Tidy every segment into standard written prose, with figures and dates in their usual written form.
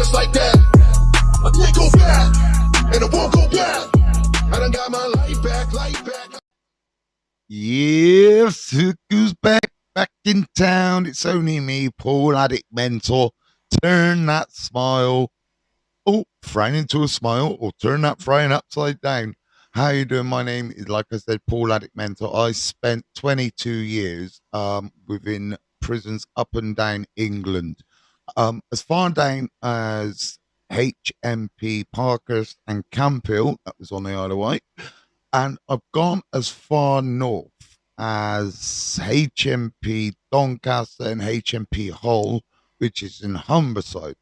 just like that. I can't go back, and I won't go back. I done got my life back. Yes, who's back in town? It's only me, Paul, Addict Mentor. Turn that smile, frown into a smile, or turn that frown upside down. How you doing? My name is, like I said, Paul Addict Mentor. I spent 22 years within prisons up and down England, as far down as HMP Parkhurst and Camphill, that was on the Isle of Wight, and I've gone as far north as HMP Doncaster and HMP Hull, which is in Humberside.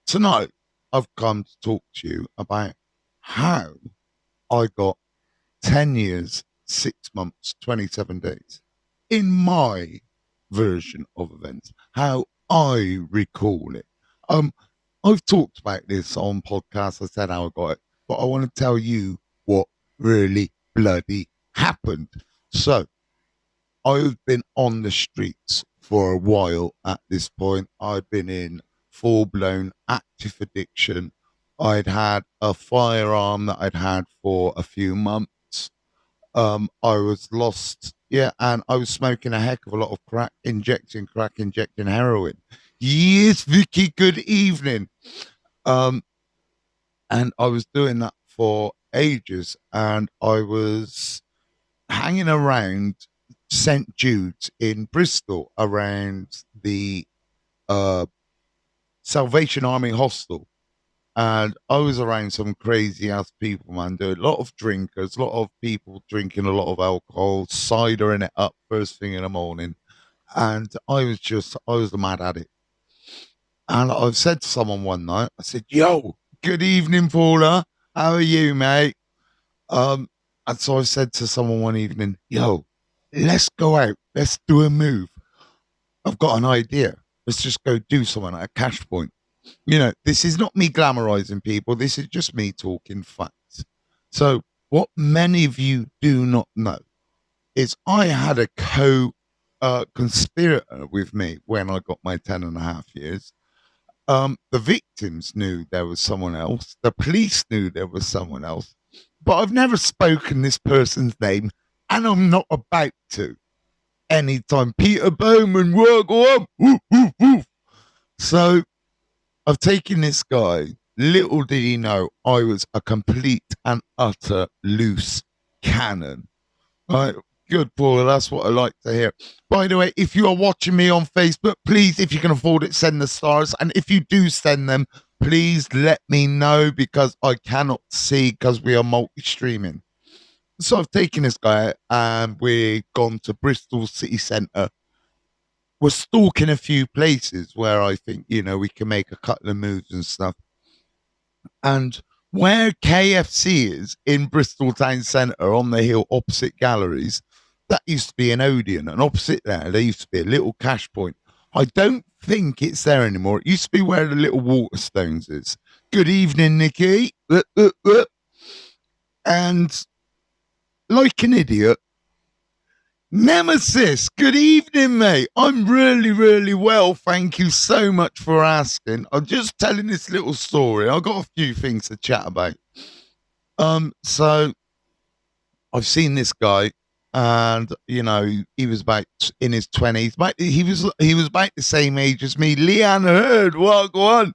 Tonight I've come to talk to you about how I got 10 years, 6 months, 27 days in my version of events, how I recall it. I've talked about this on podcasts. I said how I got it, but I want to tell you what really bloody happened. So I've been on the streets for a while at this point. I'd been in full-blown active addiction. I'd had a firearm that I'd had for a few months. I was lost, and I was smoking a heck of a lot of crack, injecting heroin. Yes, Vicky, good evening. And I was doing that for ages, and I was hanging around St. Jude's in Bristol, around the Salvation Army hostel. And I was around some crazy ass people, man. There were a lot of drinkers, a lot of people drinking a lot of alcohol, cidering it up first thing in the morning. And I was a mad addict. And I've said to someone one night, I said, yo, good evening, Paula. How are you, mate? And so I said to someone one evening, yo, let's go out. Let's do a move. I've got an idea. Let's just go do something at a cash point. You know, this is not me glamorizing people. This is just me talking facts. So what many of you do not know is I had a conspirator with me when I got my 10 and a half years. The victims knew there was someone else. The police knew there was someone else. But I've never spoken this person's name, and I'm not about to. Anytime Peter Bowman, work on. Woof, woof, woof. So I've taken this guy. Little did he know I was a complete and utter loose cannon. Right? Good, Paula. That's what I like to hear. By the way, if you are watching me on Facebook, please, if you can afford it, send the stars. And if you do send them, please let me know, because I cannot see, because we are multi-streaming. So I've taken this guy and we've gone to Bristol city centre. We're stalking a few places where I think, we can make a couple of moves and stuff. And where KFC is in Bristol town centre on the hill opposite galleries, that used to be an Odeon. And opposite there used to be a little cash point. I don't think it's there anymore. It used to be where the little Waterstones is. Good evening, Nikki. And like an idiot, Nemesis, good evening, mate. I'm really, really well. Thank you so much for asking. I'm just telling this little story. I've got a few things to chat about. So I've seen this guy, and he was about in his 20s. But he was about the same age as me. Leanne Hurd, what go on?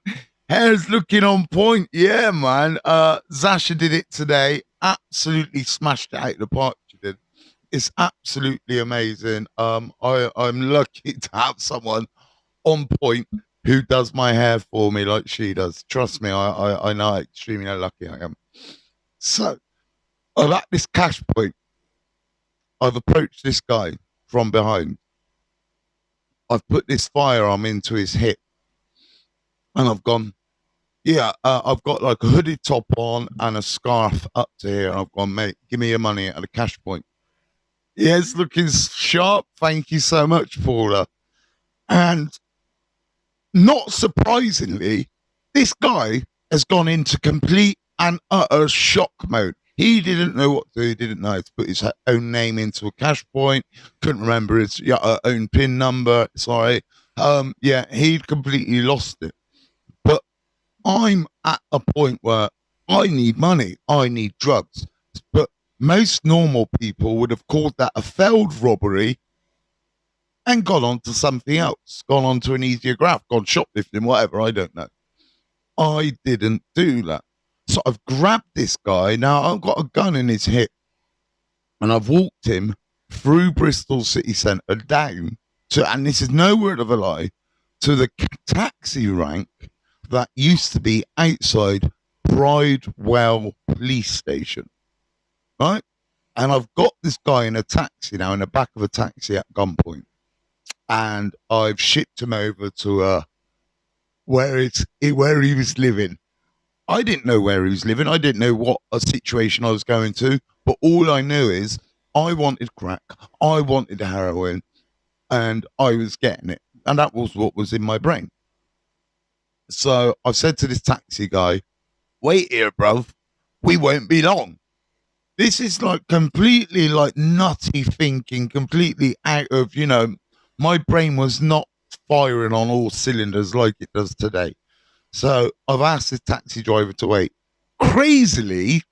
Hair's looking on point. Yeah, man. Zasha did it today. Absolutely smashed it out of the park. She did. It's absolutely amazing. I'm lucky to have someone on point who does my hair for me like she does. Trust me, I know how extremely lucky I am. So I'm at this cash point. I've approached this guy from behind. I've put this firearm into his hip, and I've gone, I've got like a hooded top on and a scarf up to here. And I've gone, mate, give me your money at a cash point. Yes, looking sharp. Thank you so much, Paula. And not surprisingly, this guy has gone into complete and utter shock mode. He didn't know what to do. He didn't know how to put his own name into a cash point. Couldn't remember his own PIN number. Sorry. He'd completely lost it. But I'm at a point where I need money, I need drugs. But most normal people would have called that a failed robbery and gone on to something else, gone on to an easier graft, gone shoplifting, whatever, I don't know. I didn't do that. So I've grabbed this guy. Now I've got a gun in his hip and I've walked him through Bristol city centre down to, and this is no word of a lie, to the taxi rank that used to be outside Bridewell police station, right? And I've got this guy in a taxi now, in the back of a taxi at gunpoint, and I've shipped him over to where he was living. I didn't know where he was living. I didn't know what a situation I was going to. But all I knew is I wanted crack. I wanted heroin, and I was getting it. And that was what was in my brain. So I said to this taxi guy, "Wait here, bruv. We won't be long." This is like completely like nutty thinking, completely out of, my brain was not firing on all cylinders like it does today. So I've asked the taxi driver to wait. Crazily,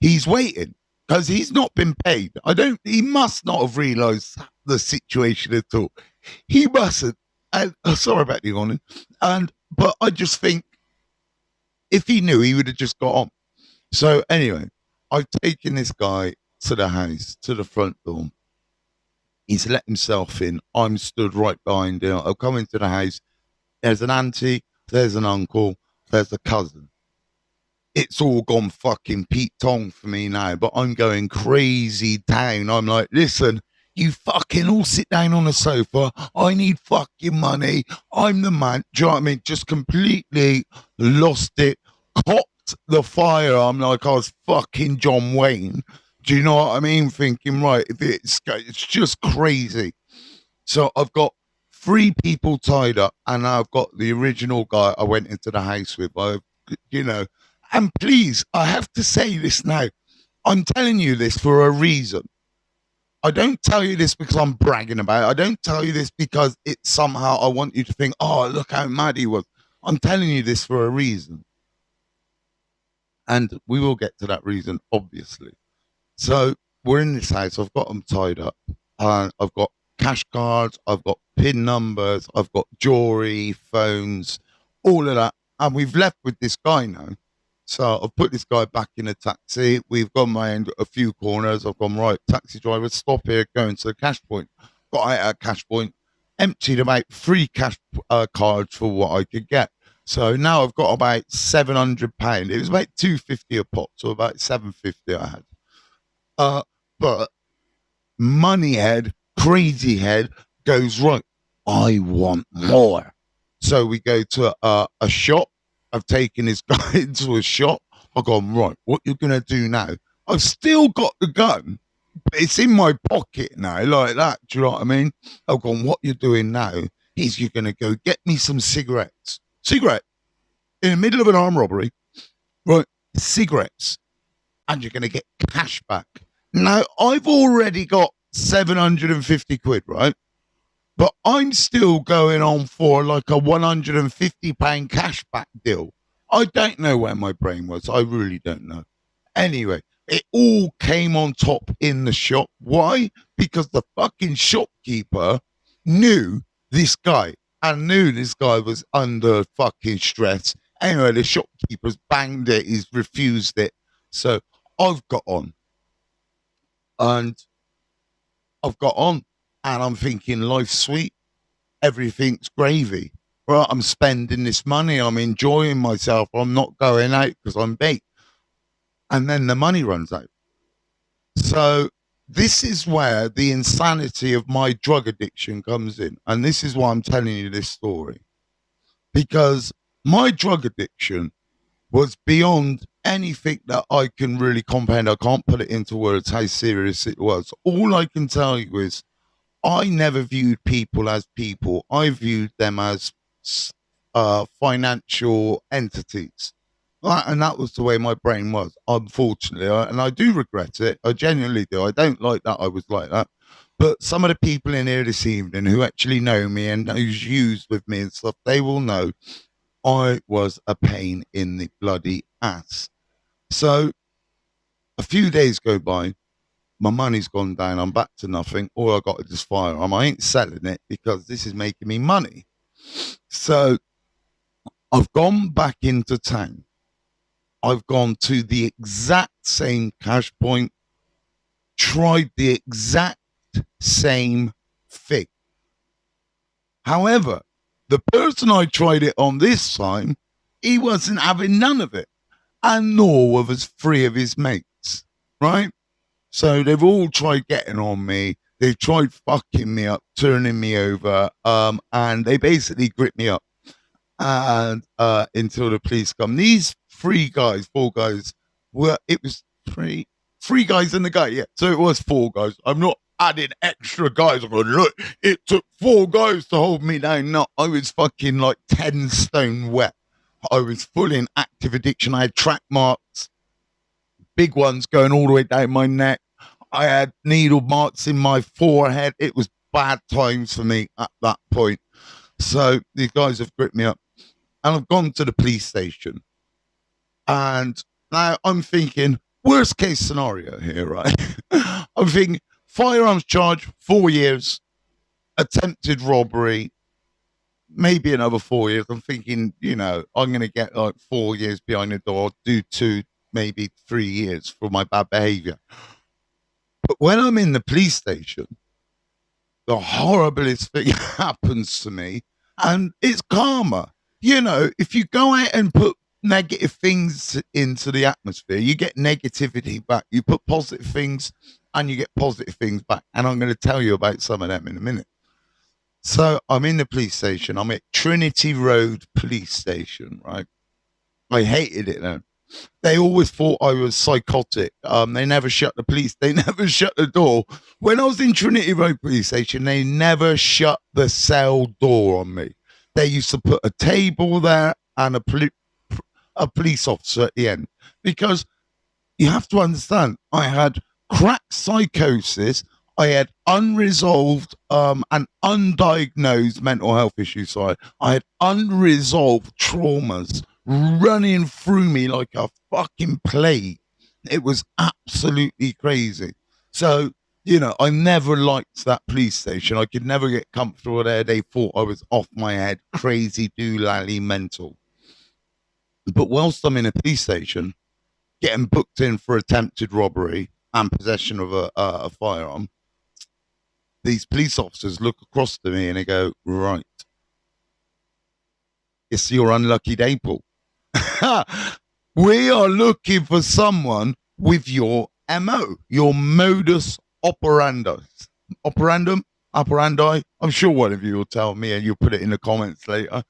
he's waiting because he's not been paid. He must not have realized the situation at all. He mustn't. And sorry about the yawning. But I just think if he knew, he would have just got on. So anyway, I've taken this guy to the house, to the front door. He's let himself in. I'm stood right behind him. I've come into the house. There's an auntie, there's an uncle, there's a cousin. It's all gone fucking Pete Tong for me now, but I'm going crazy down. I'm like, listen, you fucking all sit down on the sofa. I need fucking money. I'm the man. Do you know what I mean? Just completely lost it. Cocked the firearm like I was fucking John Wayne. Do you know what I mean? Thinking, right, if it's just crazy. So I've got 3 people tied up, and I've got the original guy I went into the house with. And please, I have to say this now. I'm telling you this for a reason. I don't tell you this because I'm bragging about it. I don't tell you this because it's somehow I want you to think, oh, look how mad he was. I'm telling you this for a reason. And we will get to that reason, obviously. So we're in this house. I've got them tied up. I've got cash cards. I've got PIN numbers. I've got jewelry, phones, all of that. And we've left with this guy now. So I've put this guy back in a taxi. We've gone round a few corners. I've gone, right, taxi driver, stop here, go into the cash point. Got out at a cash point, emptied about 3 cash cards for what I could get. So now I've got about £700. It was about £250 a pop, so about £750 I had. But money head, crazy head goes, right, I want more. So we go to a shop. I've taken this guy into a shop. I've gone, right, what you're going to do now? I've still got the gun, but it's in my pocket now, like that. Do you know what I mean? I've gone, what you're doing now is you're going to go get me some cigarettes. Cigarette in the middle of an armed robbery, right? Cigarettes. And you're going to get cash back. Now, I've already got 750 quid, right? But I'm still going on for like a £150 cashback deal. I don't know where my brain was. I really don't know. Anyway, it all came on top in the shop. Why? Because the fucking shopkeeper knew this guy and knew this guy was under fucking stress. Anyway, the shopkeeper's banged it. He's refused it. So I've got on. And I'm thinking life's sweet. Everything's gravy. Right, I'm spending this money. I'm enjoying myself. I'm not going out because I'm baked. And then the money runs out. So this is where the insanity of my drug addiction comes in. And this is why I'm telling you this story. Because my drug addiction was beyond anything that I can really comprehend. I can't put it into words how serious it was. All I can tell you is I never viewed people as people. I viewed them as financial entities. And that was the way my brain was, unfortunately. And I do regret it. I genuinely do. I don't like that I was like that. But some of the people in here this evening who actually know me and who's used with me and stuff, they will know I was a pain in the bloody ass. So a few days go by, my money's gone down. I'm back to nothing. All I got is this firearm. I ain't selling it because this is making me money. So I've gone back into town. I've gone to the exact same cash point, tried the exact same thing. However, the person I tried it on this time, he wasn't having none of it. And nor was three of his mates, right? So they've all tried getting on me. They've tried fucking me up, turning me over, and they basically grip me up. And until the police come. These four guys it was three guys and the guy, yeah. So it was four guys. I'm not adding extra guys. I'm going, look, it took four guys to hold me down. No, I was fucking like 10 stone wet. I was full in active addiction. I had track marks, big ones going all the way down my neck. I had needle marks in my forehead. It was bad times for me at that point. So these guys have gripped me up. And I've gone to the police station. And now I'm thinking, worst case scenario here, right? I'm thinking, firearms charge, 4 years, attempted robbery, maybe another 4 years. I'm thinking, I'm going to get like 4 years behind the door, do 2, maybe 3 years for my bad behavior. But when I'm in the police station, the horriblest thing happens to me, and it's karma. If you go out and put negative things into the atmosphere, you get negativity back. You put positive things and you get positive things back. And I'm going to tell you about some of them in a minute. So I'm in the police station. I'm at Trinity Road Police Station, right? I hated it then. They always thought I was psychotic. They never shut the police. They never shut the door. When I was in Trinity Road Police Station, they never shut the cell door on me. They used to put a table there and a police officer at the end, because you have to understand, I had crack psychosis. I had unresolved and undiagnosed mental health issues. So I had unresolved traumas running through me like a fucking plague. It was absolutely crazy. So, I never liked that police station. I could never get comfortable there. They thought I was off my head, crazy, doolally, mental. But whilst I'm in a police station, getting booked in for attempted robbery and possession of a firearm, these police officers look across to me and they go, right, it's your unlucky day, Paul. We are looking for someone with your MO, your modus operandi. Operandi. I'm sure one of you will tell me and you'll put it in the comments later.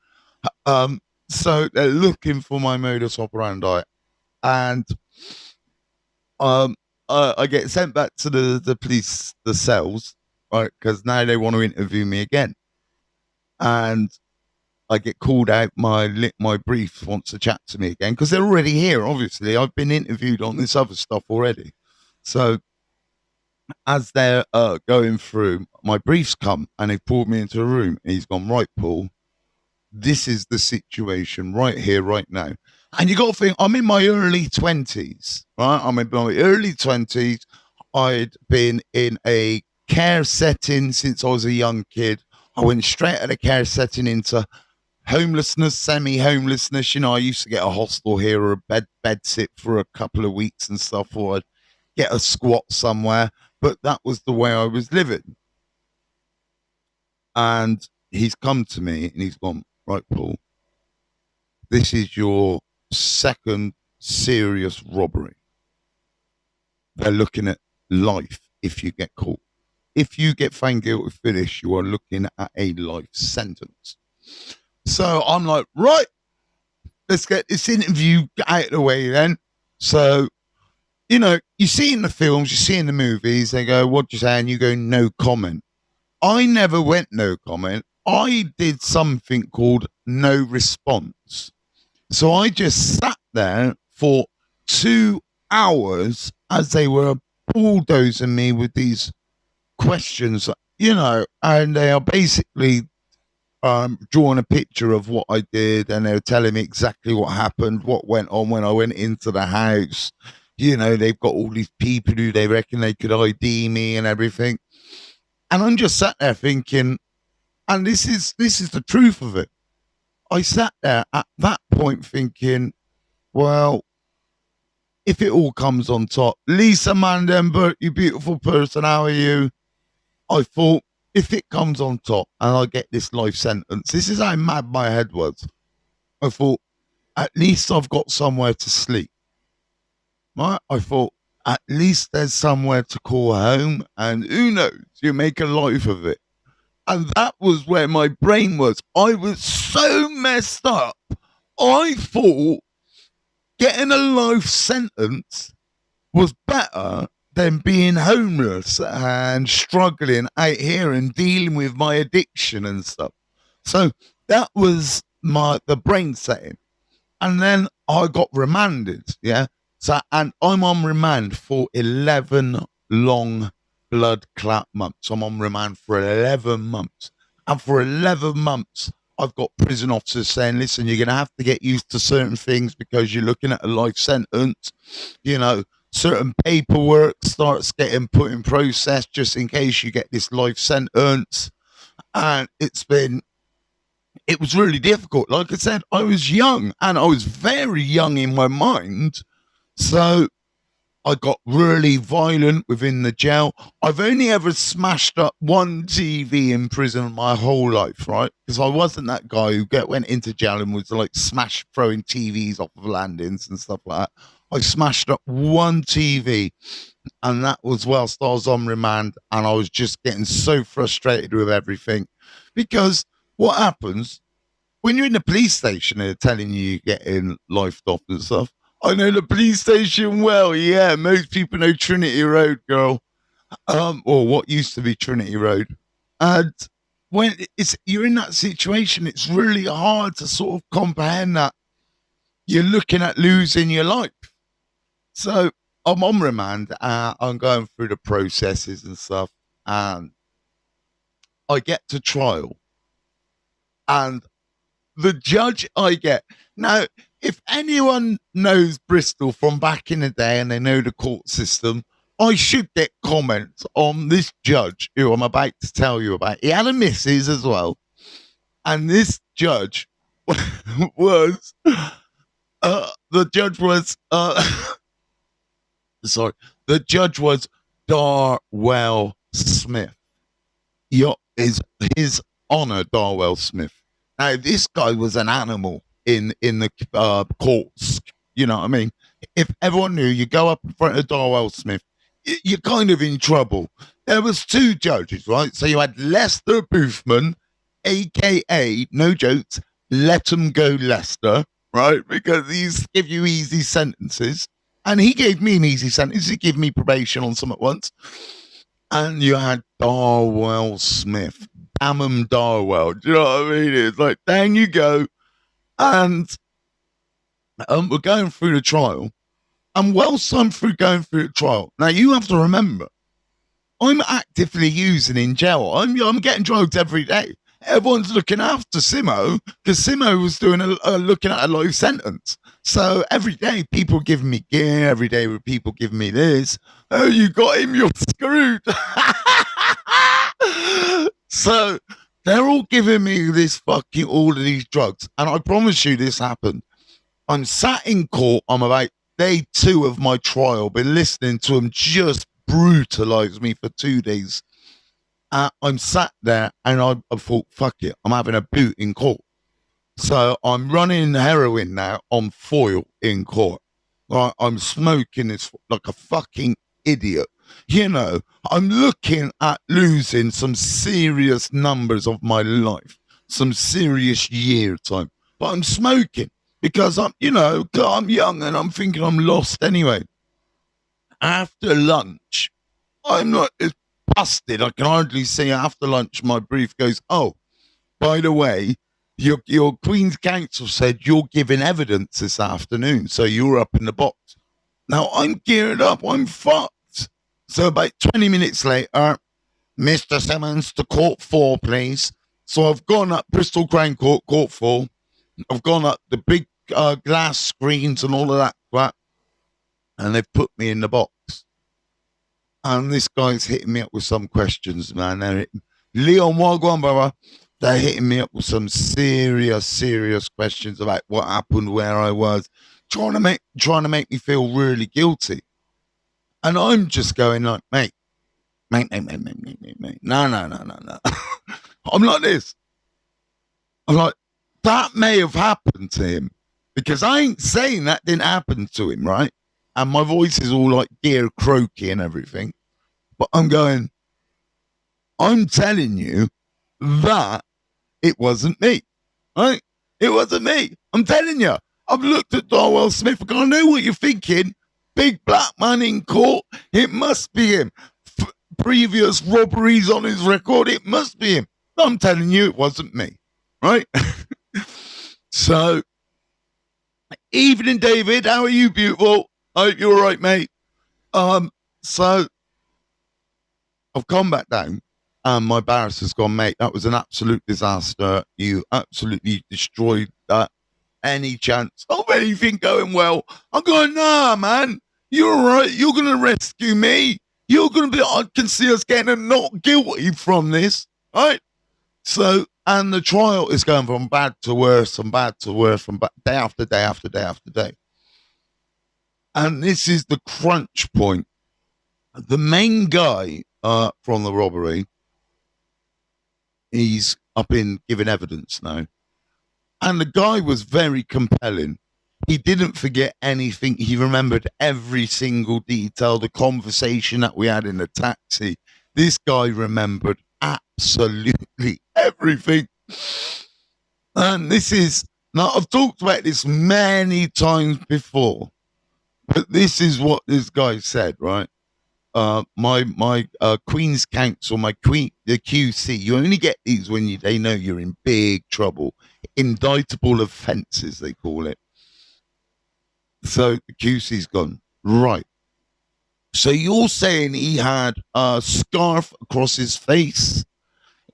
So they're looking for my modus operandi. And I get sent back to the police, the cells, right? Because now they want to interview me again. And I get called out. My brief wants to chat to me again because they're already here. Obviously, I've been interviewed on this other stuff already. So as they're going through, my briefs come and they pulled me into a room. And he's gone, right, Paul, this is the situation right here, right now. And you got to think, I'm in my early 20s, right? I'm in my early 20s. I'd been in a care setting since I was a young kid. I went straight out of the care setting into homelessness, semi-homelessness. I used to get a hostel here or a bed sit for a couple of weeks and stuff, or I'd get a squat somewhere. But that was the way I was living. And he's come to me and he's gone, right, Paul, this is your second serious robbery. They're looking at life if you get caught. If you get found guilty for this, you are looking at a life sentence. So I'm like, right, let's get this interview out of the way then. So, you see in the films, you see in the movies, they go, what do you say? And you go, no comment. I never went no comment. I did something called no response. So I just sat there for 2 hours as they were bulldozing me with these questions, and they are basically drawing a picture of what I did, and they were telling me exactly what happened, what went on when I went into the house. You know, they've got all these people who they reckon they could ID me and everything. And I'm just sat there thinking, and this is the truth of it. I sat there at that point thinking, well, if it all comes on top, Lisa Mandenberg, you beautiful person, how are you? I thought, if it comes on top and I get this life sentence, this is how mad my head was. I thought, at least I've got somewhere to sleep. Right? I thought, at least there's somewhere to call home, and who knows, you make a life of it. And that was where my brain was. I was so messed up. I thought getting a life sentence was better than being homeless and struggling out here and dealing with my addiction and stuff. So that was the brain setting. And then I got remanded, yeah. So, and I'm on remand for 11 long blood clot months. I'm on remand for 11 months. And for 11 months, I've got prison officers saying, listen, you're going to have to get used to certain things because you're looking at a life sentence. You know, certain paperwork starts getting put in process just in case you get this life sentence. And it was really difficult. Like I said, I was young, and I was very young in my mind. So I got really violent within the jail. I've only ever smashed up one TV in prison my whole life, right? Because I wasn't that guy who went into jail and was like throwing TVs off of landings and stuff like that. I smashed up one TV, and that was whilst I was on remand, and I was just getting so frustrated with everything. Because what happens when you're in the police station and they're telling you you're getting lifed off and stuff? I know the police station well. Yeah, most people know Trinity Road, girl. Or what used to be Trinity Road. And when you're in that situation, it's really hard to sort of comprehend that you're looking at losing your life. So I'm on remand. I'm going through the processes and stuff, and I get to trial. And the judge I get now, if anyone knows Bristol from back in the day and they know the court system, I should get comments on this judge who I'm about to tell you about. He had a missus as well, and this judge was the judge was sorry, the judge was Darwell Smith. His honor, Darwell Smith. Now, this guy was an animal in the courts. You know what I mean? If everyone knew, you go up in front of Darwell Smith, you're kind of in trouble. There was two judges, right? So you had Lester Boothman, a.k.a., no jokes, let him go Lester, right? Because he used to give you easy sentences. And he gave me an easy sentence. He gave me probation on some at once. And you had Darwell Smith. Damn him, Darwell. Do you know what I mean? It's like, down you go. And we're going through the trial. And whilst I'm going through the trial, now you have to remember, I'm actively using in jail. I'm getting drugs every day. Everyone's looking after Simo because Simo was doing looking at a life sentence. So every day people giving me gear. Every day people giving me this. Oh, you got him. You're screwed. So they're all giving me all of these drugs. And I promise you this happened. I'm sat in court. I'm about day 2 of my trial. Been listening to them just brutalize me for 2 days. I'm sat there and I thought, fuck it, I'm having a boot in court. So I'm running heroin now on foil in court. I'm smoking this like a fucking idiot. You know, I'm looking at losing some serious numbers of my life, some serious year time. But I'm smoking because I'm young and I'm thinking I'm lost anyway. After lunch, I'm not busted. I can hardly see. After lunch, my brief goes, oh, by the way, your Queen's Counsel said you're giving evidence this afternoon, so you're up in the box. Now, I'm geared up. I'm fucked. So about 20 minutes later, Mr. Simmons, to court 4, please. So I've gone up Bristol Crown Court, Court 4. I've gone up the big glass screens and all of that crap. And they've put me in the box. And this guy's hitting me up with some questions, man. Leon Wagwan, brother. They're hitting me up with some serious questions about what happened, where I was, trying to make me feel really guilty. And I'm just going like, mate. No. I'm like this. I'm like, that may have happened to him. Because I ain't saying that didn't happen to him, right? And my voice is all like gear croaky and everything. But I'm going, I'm telling you that it wasn't me, right? It wasn't me. I'm telling you. I've looked at Darwell Smith. I know what you're thinking. Big black man in court. It must be him. Previous robberies on his record. It must be him. I'm telling you, it wasn't me, right? So, evening, David. How are you, beautiful? I hope you're all right, mate. So I've come back down. My barrister's gone, mate. That was an absolute disaster. You absolutely destroyed that. Any chance of anything going well? I'm going, nah, man. You're all right. You're going to rescue me. You're going to be, I can see us getting a not guilty from this, right? So, and the trial is going from bad to worse and bad to worse from day after day after day after day. And this is the crunch point. The main guy from the robbery, he's up in giving evidence now. And the guy was very compelling. He didn't forget anything. He remembered every single detail, the conversation that we had in the taxi. This guy remembered absolutely everything. And this is, now I've talked about this many times before, but this is what this guy said, right? My Queen's Counsel, the QC, you only get these when they know you're in big trouble. Indictable offences, they call it. So the QC's gone, right. So you're saying he had a scarf across his face,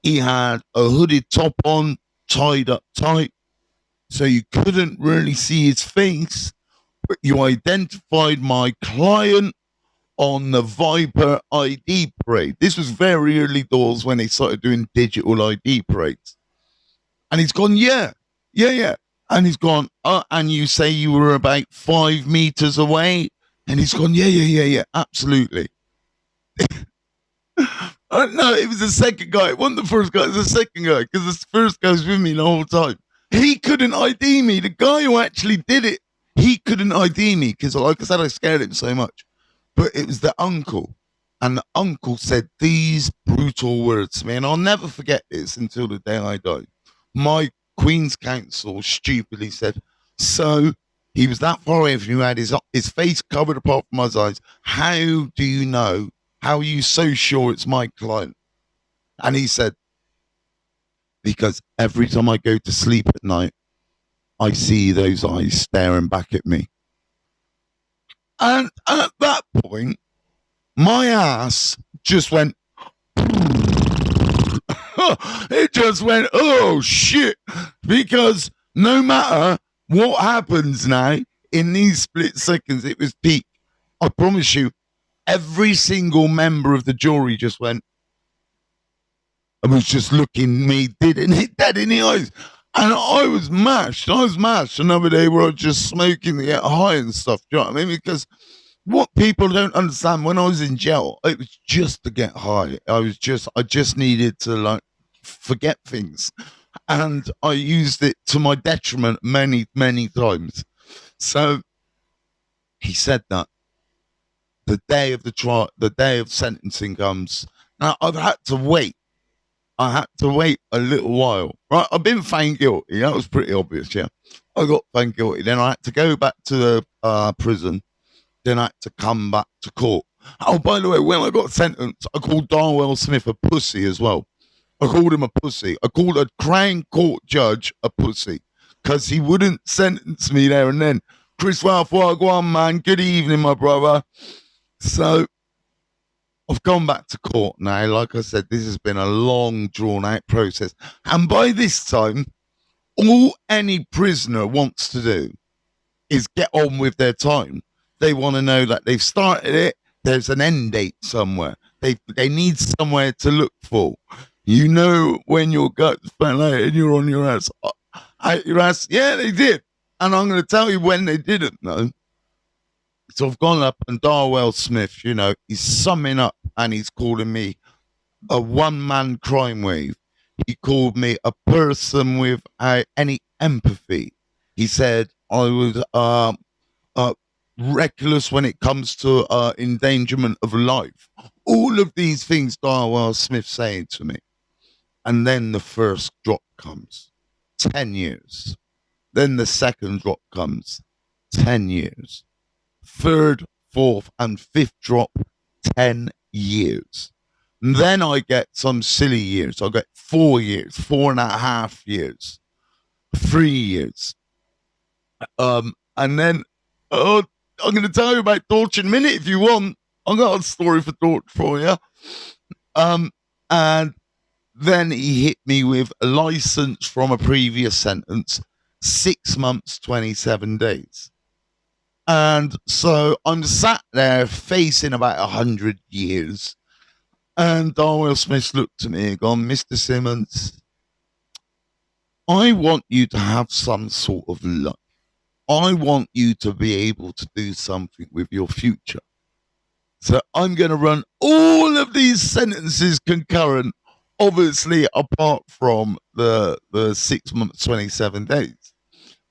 he had a hooded top on, tied up tight, so you couldn't really see his face, but you identified my client on the Viper ID parade. This was very early doors when they started doing digital ID parades. And he's gone, yeah. And he's gone, and you say you were about 5 meters away? And he's gone, yeah, absolutely. No, it was the second guy. It wasn't the first guy, it was the second guy, because the first guy was with me the whole time. He couldn't ID me. The guy who actually did it, he couldn't ID me, because like I said, I scared him so much. But it was the uncle. And the uncle said these brutal words to me, and I'll never forget this until the day I die. My Queen's Counsel stupidly said, so he was that far away from you, had his face covered apart from his eyes. How do you know? How are you so sure it's my client? And he said, because every time I go to sleep at night, I see those eyes staring back at me. And at that point, my ass just went, it just went, oh shit. Because no matter what happens now, in these split seconds, it was peak. I promise you, every single member of the jury just went, I was just looking me dead in the eyes. And I was mashed. Another day where I was just smoking to get high and stuff. Do you know what I mean? Because what people don't understand, when I was in jail, it was just to get high. I just needed to like forget things. And I used it to my detriment many, many times. So he said that the day of the trial, the day of sentencing comes. Now I've had to wait. I had to wait a little while, right? I've been found guilty. That was pretty obvious, yeah. I got found guilty. Then I had to go back to the prison. Then I had to come back to court. Oh, by the way, when I got sentenced, I called Darwell Smith a pussy as well. I called him a pussy. I called a Crown Court judge a pussy because he wouldn't sentence me there and then. Chris Ralph, go on, man. Good evening, my brother. So I've gone back to court now. Like I said, this has been a long, drawn out process. And by this time, all any prisoner wants to do is get on with their time. They want to know that they've started it. There's an end date somewhere. They need somewhere to look for. You know when your gut's fell out and you're on your ass. Your ass, yeah, they did. And I'm going to tell you when they didn't know. So I've gone up and Darwell Smith, you know, he's summing up and he's calling me a one-man crime wave. He called me a person without any empathy. He said I was reckless when it comes to endangerment of life. All of these things Darwell Smith saying to me. And then the first drop comes, 10 years. Then the second drop comes, 10 years. Third, fourth, and fifth drop, 10 years. And then I get some silly years. I get 4 years, 4.5 years, 3 years. And then I'm going to tell you about Dorch in a minute if you want. I've got a story for Dorch for you. And then he hit me with a license from a previous sentence, 6 months, 27 days. And so I'm sat there facing about 100 years. And Darwell Smith looked at me and gone, Mr. Simmons, I want you to have some sort of life. I want you to be able to do something with your future. So I'm going to run all of these sentences concurrent, obviously apart from the 6 months, 27 days.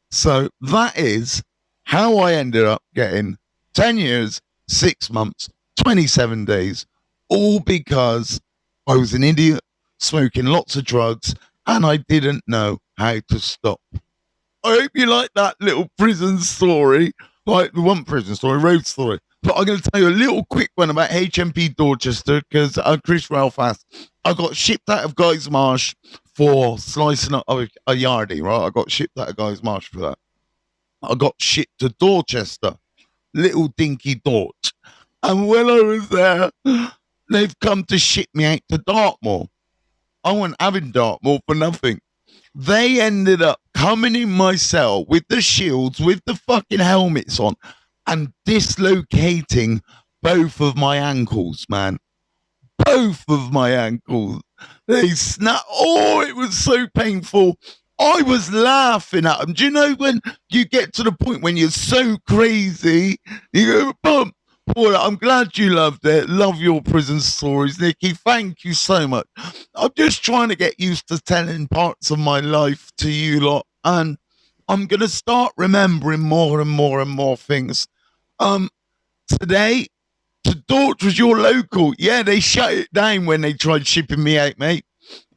So that is how I ended up getting 10 years, 6 months, 27 days, all because I was an idiot, smoking lots of drugs, and I didn't know how to stop. I hope you like that little prison story, like the one prison story, road story. But I'm going to tell you a little quick one about HMP Dorchester, because Chris Ralph asked, I got shipped out of Guy's Marsh for slicing up a yardie, right? I got shipped out of Guy's Marsh for that. I got shipped to Dorchester, little dinky Dorch. And when I was there, they've come to ship me out to Dartmoor. I wasn't having Dartmoor for nothing. They ended up coming in my cell with the shields, with the fucking helmets on, and dislocating both of my ankles, man. Both of my ankles. They snapped. Oh, it was so painful. I was laughing at them. Do you know when you get to the point when you're so crazy, you go, bump. Paul, I'm glad you loved it. Love your prison stories, Nikki. Thank you so much. I'm just trying to get used to telling parts of my life to you lot, and I'm going to start remembering more and more and more things. Today, to Dorch was your local. Yeah, they shut it down when they tried shipping me out, mate.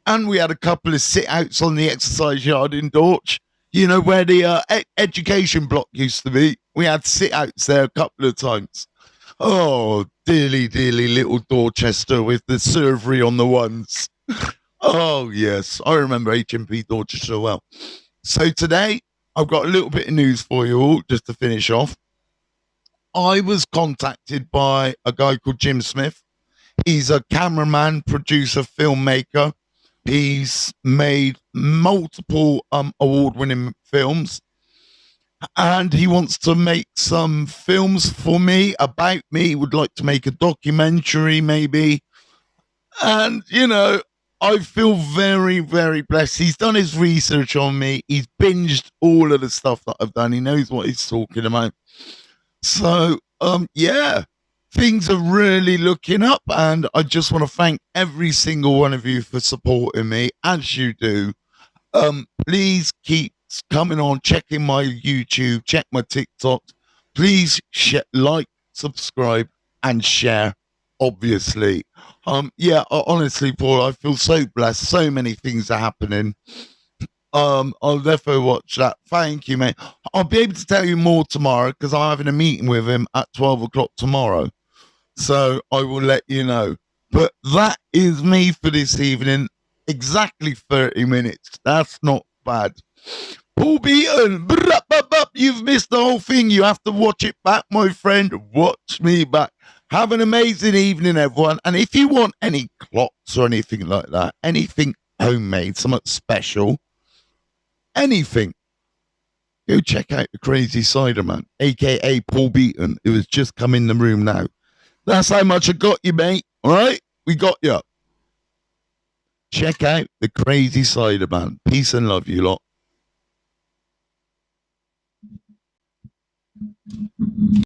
And we had a couple of sit-outs on the exercise yard in Dorch. You know, where the education block used to be. We had sit-outs there a couple of times. Oh, dearly, dearly little Dorchester with the servery on the ones. Oh, yes. I remember HMP Dorchester well. So today, I've got a little bit of news for you all, just to finish off. I was contacted by a guy called Jim Smith. He's a cameraman, producer, filmmaker. He's made multiple award-winning films. And he wants to make some films for me, about me. He would like to make a documentary, maybe. And, you know, I feel very, very blessed. He's done his research on me. He's binged all of the stuff that I've done. He knows what he's talking about. So, yeah, things are really looking up. And I just want to thank every single one of you for supporting me, as you do. Please keep coming on, checking my YouTube, check my TikTok. Please like, subscribe, and share, obviously. Yeah, honestly, Paul, I feel so blessed. So many things are happening. I'll definitely watch that. Thank you, mate. I'll be able to tell you more tomorrow because I'm having a meeting with him at 12 o'clock tomorrow. So I will let you know. But that is me for this evening. Exactly 30 minutes. That's not bad. Paul Beaton, you've missed the whole thing. You have to watch it back, my friend. Watch me back. Have an amazing evening, everyone. And if you want any clocks or anything like that, anything homemade, something special, anything, go check out the Crazy Cider Man, aka Paul Beaton, who has just come in the room now. That's how much I got you, mate. All right? We got you. Check out the Crazy Cider Man. Peace and love, you lot.